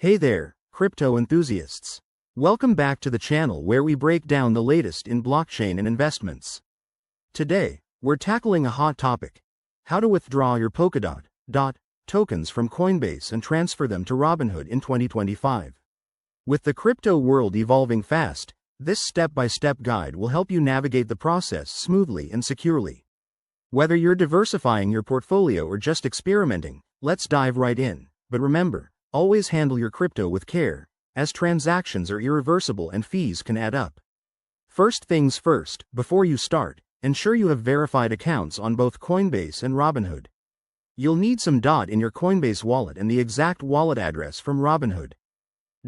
Hey there, crypto enthusiasts. Welcome back to the channel where we break down the latest in blockchain and investments. Today, we're tackling a hot topic: how to withdraw your Polkadot tokens from Coinbase and transfer them to Robinhood in 2025. With the crypto world evolving fast, this step-by-step guide will help you navigate the process smoothly and securely. Whether you're diversifying your portfolio or just experimenting, let's dive right in. But remember, always handle your crypto with care, as transactions are irreversible and fees can add up. First things first, before you start, ensure you have verified accounts on both Coinbase and Robinhood. You'll need some DOT in your Coinbase wallet and the exact wallet address from Robinhood.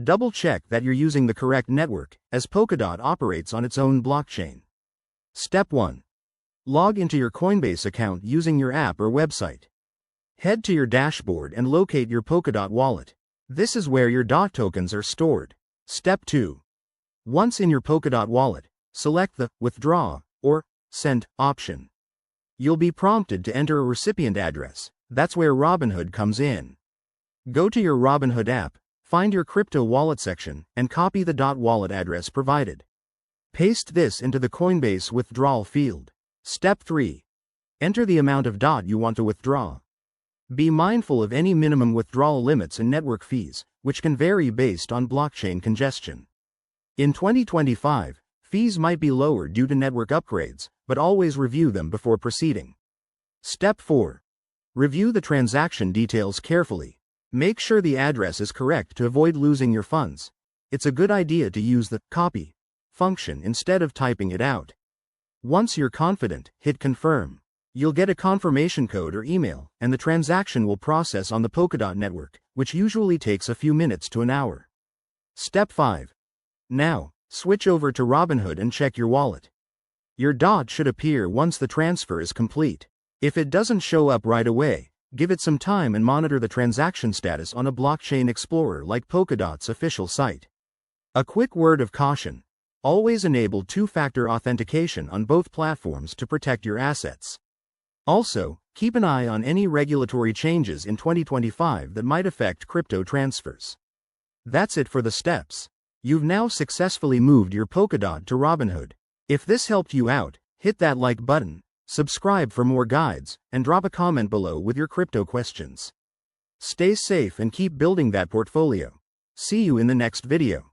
Double check that you're using the correct network, as Polkadot operates on its own blockchain. Step 1. Log into your Coinbase account using your app or website. Head to your dashboard and locate your Polkadot wallet. This is where your DOT tokens are stored. Step 2. Once in your Polkadot wallet, select the Withdraw or Send option. You'll be prompted to enter a recipient address. That's where Robinhood comes in. Go to your Robinhood app, find your crypto wallet section, and copy the DOT wallet address provided. Paste this into the Coinbase withdrawal field. Step 3. Enter the amount of DOT you want to withdraw. Be mindful of any minimum withdrawal limits and network fees, which can vary based on blockchain congestion. In 2025, fees might be lower due to network upgrades, but always review them before proceeding. Step 4. Review the transaction details carefully. Make sure the address is correct to avoid losing your funds. It's a good idea to use the copy function instead of typing it out. Once you're confident, hit confirm. You'll get a confirmation code or email, and the transaction will process on the Polkadot network, which usually takes a few minutes to an hour. Step 5. Now, switch over to Robinhood and check your wallet. Your DOT should appear once the transfer is complete. If it doesn't show up right away, give it some time and monitor the transaction status on a blockchain explorer like Polkadot's official site. A quick word of caution: always enable two-factor authentication on both platforms to protect your assets. Also, keep an eye on any regulatory changes in 2025 that might affect crypto transfers. That's it for the steps. You've now successfully moved your Polkadot to Robinhood. If this helped you out, hit that like button, subscribe for more guides, and drop a comment below with your crypto questions. Stay safe and keep building that portfolio. See you in the next video.